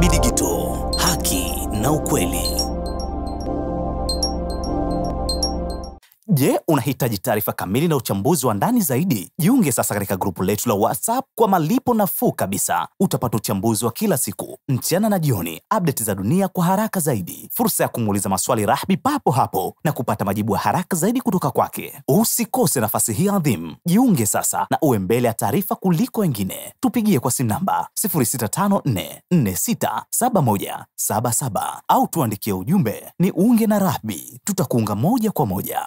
Rahby Digital, haki na ukweli. Je, unahitaji taarifa kamili na uchambuzi wa ndani zaidi? Jiunge sasa katika grupu letu la WhatsApp kwa malipo nafuu kabisa. Utapata uchambuzi wa kila siku, mchana na jioni, update za dunia kwa haraka zaidi, fursa ya kumuuliza maswali Rahby papo hapo na kupata majibu ya haraka zaidi kutoka kwake. Usikose nafasi hii adhimu. Jiunge sasa na uwe mbele ya taarifa kuliko wengine. Tupigie kwa simu namba 0654467177 au tuandikie ujumbe ni unge na Rahby. Tutakuunga moja kwa moja.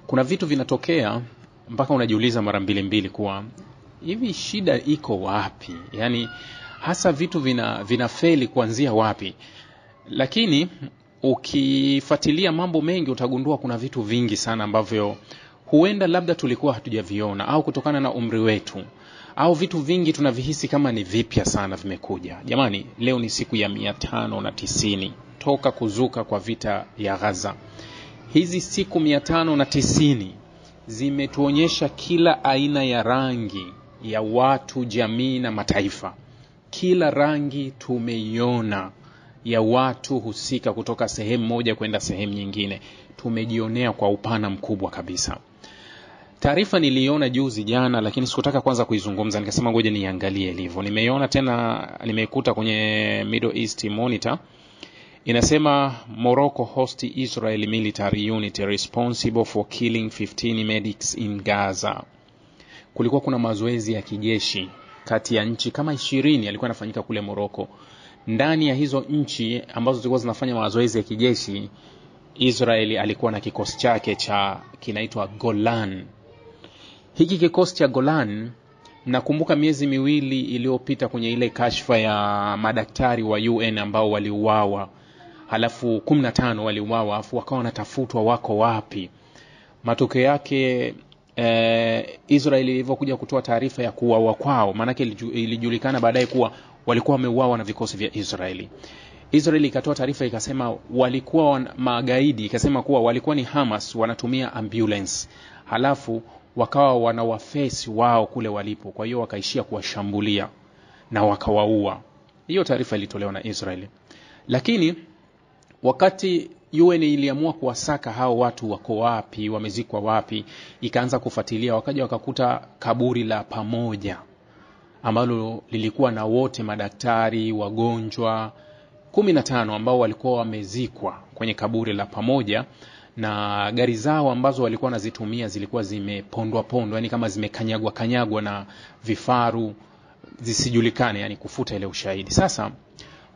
Kuna vitu vinatokea mpaka unajiuliza mara mbili kuwa hivi shida iko wapi? Yaani hasa vitu vinafeli kuanzia wapi? Lakini ukifuatilia mambo mengi utagundua kuna vitu vingi sana ambavyo huenda labda tulikuwa hatujaviona au kutokana na umri wetu, au vitu vingi tunavihisi kama ni vipya sana vimekuja. Jamani, leo ni siku ya 590 toka kuzuka kwa vita ya Gaza. Hizi siku 590 zimetuonyesha kila aina ya rangi ya watu, jamii na mataifa. Kila rangi tumeiona ya watu husika kutoka sehemu moja kwenda sehemu nyingine. Tumejionea kwa upana mkubwa kabisa. Taarifa niliona juzi jana, lakini sikutaka kwanza kuizungumza, nikasema ngoja niangalie ilivyo. Nimeiona tena, nimeikuta kwenye Middle East Monitor. Inasema Morocco host Israel military unit responsible for killing 15 medics in Gaza. Kulikuwa kuna mazoezi ya kijeshi kati ya nchi kama 20 yalikuwa yanafanyika kule Morocco. Ndani ya hizo nchi ambazo zilikuwa zinafanya mazoezi ya kijeshi, Israel alikuwa na kikosi chake cha kinaitwa Golan. Hiki kikosi cha Golan, nakumbuka miezi miwili iliyopita kwenye ile kashfa ya madaktari wa UN ambao waliuawa, halafu 15 waliuawa, afu wakawa wanatafutwa wako wapi. Matokeo yake Israeli ilivyokuja kutoa taarifa ya kuuawa kwao, maana yake ilijulikana baadaye kuwa walikuwa wameuawa na vikosi vya Israeli. Israeli ikatoa taarifa ikasema walikuwa magaidi, ikasema kuwa walikuwa ni Hamas wanatumia ambulance, halafu wakawa wanawafesi wao kule walipo, kwa hiyo wakaishia kuwashambulia na wakawaua. Hiyo taarifa ilitolewa na Israeli. Lakini wakati UN iliamua kuwasaka hao watu wako wapi, wamezikwa wapi, ikaanza kufuatilia, wakaja wakakuta kaburi la pamoja ambalo lilikuwa na wote madaktari, wagonjwa 15 ambao walikuwa wamezikwa kwenye kaburi la pamoja, na gari zao ambazo walikuwa wanazitumia zilikuwa zimepondwa, yani kama zimekanyagwa na vifaru zisijulikane, yani kufuta ile ushahidi. Sasa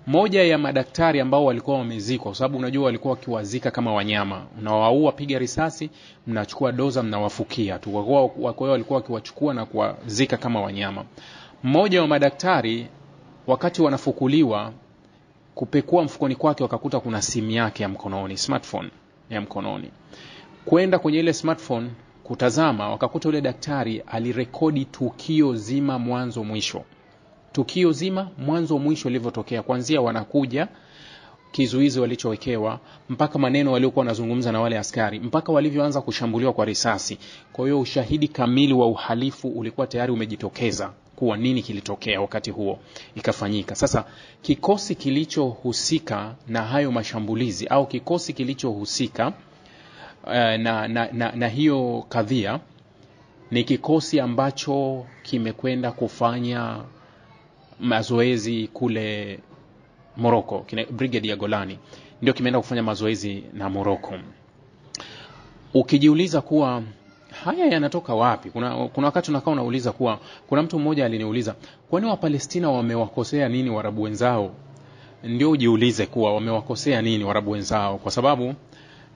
moja ya madaktari ambao walikuwa wamezikwa, kwa sababu unajua walikuwa wakiwazika kama wanyama, unawaua, piga risasi, mnachukua doza, mnawafukia tu. Kwa hiyo walikuwa wakiwachukua na kuwazika kama wanyama. Mmoja wa madaktari wakati wanafukuliwa, kupekua mfukoni kwake wakakuta kuna simu yake ya mkononi, smartphone ya mkononi. Kwenda kwenye ile smartphone kutazama, wakakuta yule daktari alirekodi tukio zima mwanzo mwisho. Tukio zima mwanzo mwisho lilivyotokea, kuanzia wanakuja, kizuizi walichowekewa, mpaka maneno waliokuwa wanazungumza na wale askari, mpaka walivyoanza kushambuliwa kwa risasi. Kwa hiyo ushahidi kamili wa uhalifu ulikuwa tayari umejitokeza kuwa nini kilitokea wakati huo ikafanyika. Sasa kikosi kilichohusika na hayo mashambulizi, au kikosi kilichohusika na hiyo kadhia, ni kikosi ambacho kimekwenda kufanya mazoezi kule Morocco, Brigade ya Golani ndio kimeenda kufanya mazoezi na Morocco. Ukijiuliza kuwa haya yanatoka wapi, kuna wakati unakaa unauliza kuwa, kuna mtu mmoja aliniuliza, kwani wa Palestina wamewakosea nini Waarabu wenzao? Ndio ujiulize kuwa wamewakosea nini Waarabu wenzao, kwa sababu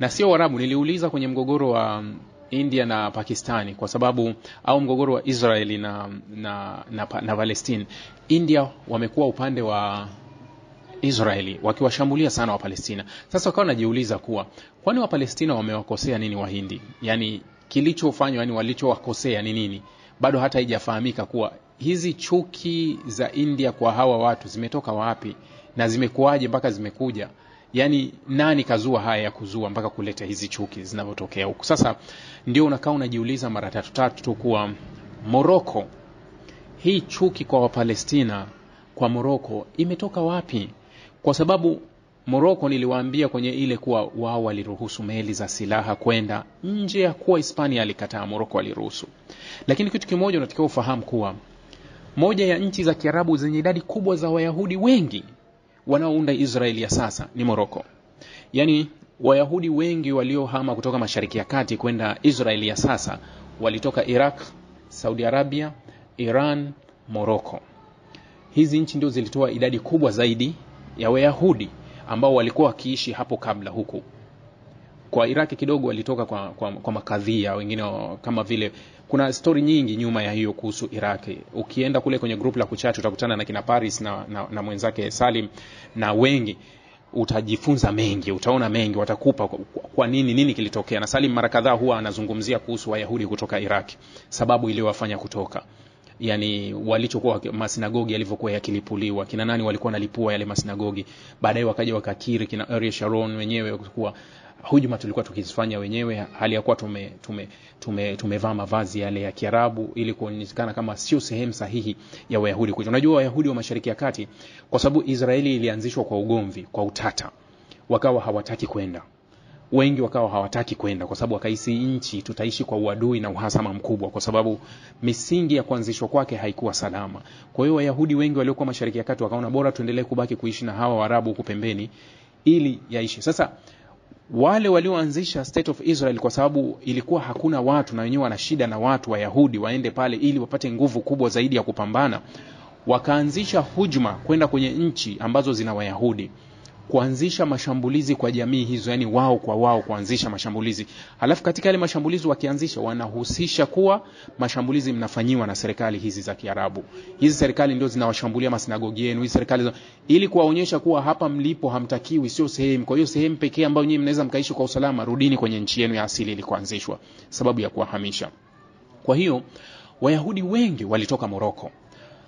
na sio Waarabu, niliuliza kwenye mgogoro wa India na Pakistani, kwa sababu au mgogoro wa Israeli na Palestina. India wamekuwa upande wa Israeli wakiwashambulia sana wa Palestina. Sasa wakawa najiuliza kuwa kwani wa Palestina wamewakosea nini Wahindi? Yani kilichofanywa, yani walichowakosea ni nini? Bado hata haijafahamika kuwa hizi chuki za India kwa hawa watu zimetoka wapi na zimekuaje mpaka zimekuja. Yani nani kazua haya ya kuzua mpaka kuleta hizi chuki zinavyotokea huko. Sasa ndio unakaa unajiuliza mara tatu kuwa Morocco, hii chuki kwa Wapalestina kwa Morocco imetoka wapi? Kwa sababu Morocco niliwaambia kwenye ile kuwa wao waliruhusu meli za silaha kwenda nje ya kuwa Hispania alikataa, Morocco aliruhusu. Lakini kitu kimoja unatakiwa ufahamu kuwa moja ya nchi za Kiarabu zenye idadi kubwa za Wayahudi wengi wanaounda Israeli ya sasa ni Morocco. Yaani Wayahudi wengi waliohama kutoka Mashariki ya Kati kwenda Israeli ya sasa walitoka Iraq, Saudi Arabia, Iran, Morocco. Hizi nchi ndio zilitoa idadi kubwa zaidi ya Wayahudi ambao walikuwa wakiishi hapo kabla huku. Kwa Iraq kidogo walitoka kwa makadhia, wengine kama vile kuna story nyingi nyuma ya hiyo kuhusu Iraq. Ukienda kule kwenye group la kuchat utakutana na kina Paris na mwenzake Salim na wengi, utajifunza mengi, utaona mengi, watakupa kwa nini kilitokea. Na Salim mara kadhaa huwa anazungumzia kuhusu Wayahudi kutoka Iraq, sababu iliyowafanya kutoka. Yani walichokuwa masinagogi yalivyokuwa yakilipuliwa, kina nani walikuwa wanalipua yale masinagogi, baadaye wakaja wakakiri kina Ariel Sharon wenyewe kuwa hujuma tulikuwa tukizifanya wenyewe, hali ya kuwa tumevaa mavazi yale ya Kiarabu ili kuonekana kama sio sehemu sahihi ya Wayahudi. Unajua Wayahudi wa Mashariki ya Kati, kwa sababu Israeli ilianzishwa kwa ugomvi, kwa utata, wakawa hawataki kwenda. Wengi wakawa hawataki kwenda kwa sababu wakaisi nchi tutaishi kwa uadui na uhasama mkubwa, kwa sababu misingi ya kuanzishwa kwake haikuwa salama. Kwa hiyo Wayahudi wengi waliokuwa Mashariki ya Kati wakaona bora tuendelee kubaki kuishi na hawa Waarabu huko pembeni ili yaishi. Sasa wale walioanzisha State of Israel, kwa sababu ilikuwa hakuna watu na wenyewe wana shida na watu Wayahudi waende pale ili wapate nguvu kubwa zaidi ya kupambana, wakaanzisha hujuma kwenda kwenye nchi ambazo zina Wayahudi, kuanzisha mashambulizi kwa jamii hizo, yani wao kwa wao kuanzisha mashambulizi. Halafu katika yale mashambulizi wakianzisha wanahusisha kuwa mashambulizi mnafanyiwa na serikali hizi za Kiarabu. Hizi serikali ndio zinawashambulia masinagogi yenu, hizi serikali ili kuwaonyesha kuwa hapa mlipo hamtakiwi, sio sehemu. Kwa hiyo sehemu pekee ambayo nyinyi mnaweza mkaishi kwa usalama, rudini kwenye nchi yenu ya asili ilikoanzishwa, sababu ya kuwahamisha. Kwa hiyo Wayahudi wengi walitoka Morocco.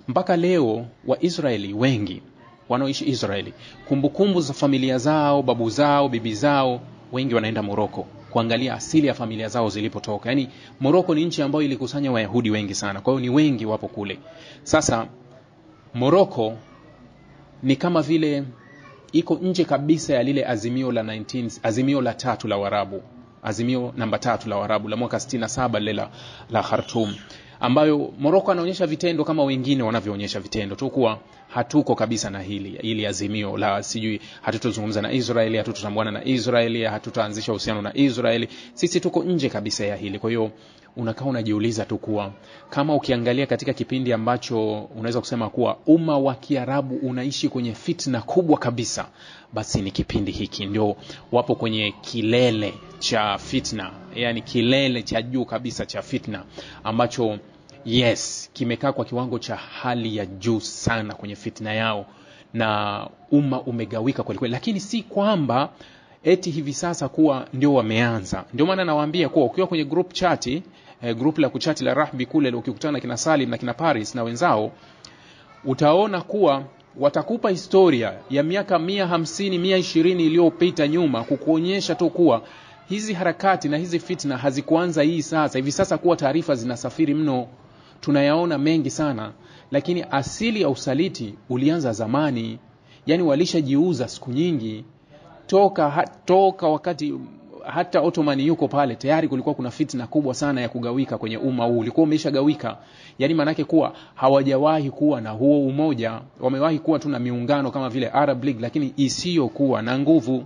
Mpaka leo Waisraeli wengi wanaoishi Israeli, kumbukumbu za familia zao, babu zao, bibi zao, wengi wanaenda Morocco kuangalia asili ya familia zao zilipotoka. Yani Morocco ni nchi ambayo ilikusanya Wayahudi wengi sana, kwa hiyo ni wengi wapo kule. Sasa Morocco ni kama vile iko nje kabisa ya lile azimio la 3 la Waarabu, azimio namba 3 la Waarabu la mwaka 67 lile la Khartoum, ambayo Morocco anaonyesha vitendo kama wengine wanavyoonyesha vitendo tu, kuwa hatuko kabisa na hili azimio la sijui hatutozungumza na Israeli, hatutotambuana na Israeli, hatutaanzisha uhusiano na Israeli, sisi tuko nje kabisa ya hili. Kwa hiyo unakaa unajiuliza tu kuwa kama ukiangalia katika kipindi ambacho unaweza kusema kuwa umma wa Kiarabu unaishi kwenye fitna kubwa kabisa, basi ni kipindi hiki ndio wapo kwenye kilele cha fitna, yani kilele cha juu kabisa cha fitna ambacho yes kimekaa kwa kiwango cha hali ya juu sana kwenye fitna yao, na umma umegawika kweli kweli. Lakini si kwamba eti hivi sasa kuwa ndio wameanza. Ndio maana nawaambia kuwa ukiwa kwenye group chat, group la kuchati la Rahbi kule, ukikutana na kina Salim na kina Paris na wenzao, utaona kuwa watakupa historia ya miaka 150 120 iliyopita nyuma, kukuonyesha tu kuwa hizi harakati na hizi fitna hazikuanza hii sasa. Hivi sasa kuwa taarifa zinasafiri mno, tunayaona mengi sana, lakini asili ya usaliti ulianza zamani. Yani walishajiuza siku nyingi toka wakati hata Ottoman yuko pale, tayari kulikuwa kuna fitna kubwa sana ya kugawika kwenye umma huu, ulikuwa umeshagawika. Yani manake kuwa hawajawahi kuwa na huo umoja, wamewahi kuwa tu na miungano kama vile Arab League, lakini isiyo kuwa na nguvu.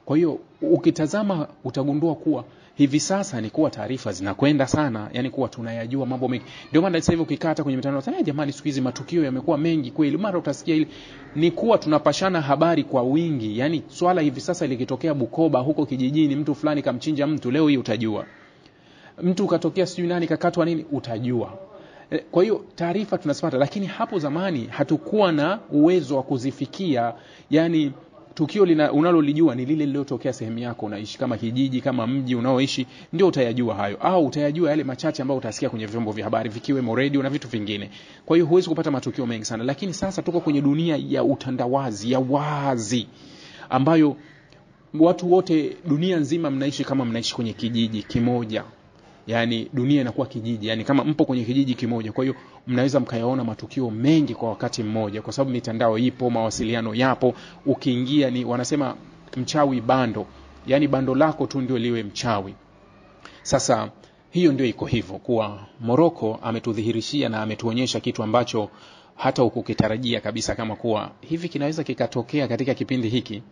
Kwa hiyo ukitazama utagundua kuwa hivi sasa ni kuwa taarifa zinakwenda sana, yani kuwa tunayajua mambo mengi. Ndio maana sasa hivi ukikata kwenye mitandao unasema jamani siku hizi matukio yamekuwa mengi kweli, mara utasikia hili, ni kuwa tunapashana habari kwa wingi. Yani swala hivi sasa likitokea Bukoba huko kijijini, mtu fulani kamchinja mtu, leo hii utajua. Mtu katokea sijui nani kakatwa nini, utajua. Kwa hiyo taarifa tunazipata, lakini hapo zamani hatukuwa na uwezo wa kuzifikia. Yani tukio unalolijua ni lile lililotokea sehemu yako unaishi, kama kijiji, kama mji unaoishi, ndio utayajua hayo, au utayajua yale machache ambayo utasikia kwenye vyombo vya habari vikiwemo radio na vitu vingine. Kwa hiyo huwezi kupata matukio mengi sana. Lakini sasa tuko kwenye dunia ya utandawazi, ya wazi, ambayo watu wote dunia nzima mnaishi kama mnaishi kwenye kijiji kimoja. yani dunia inakuwa kijiji, yani kama mpo kwenye kijiji kimoja. Kwa hiyo mnaweza mkayaona matukio mengi kwa wakati mmoja, kwa sababu mitandao ipo, mawasiliano yapo. Ukiingia ni wanasema mchawi bando, yani bando lako tu ndio liwe mchawi. Sasa hiyo ndio iko hivyo, kuwa Morocco ametudhihirishia na ametuonyesha kitu ambacho hata ukukitarajia kabisa, kama kuwa hivi kinaweza kikatokea katika kipindi hiki.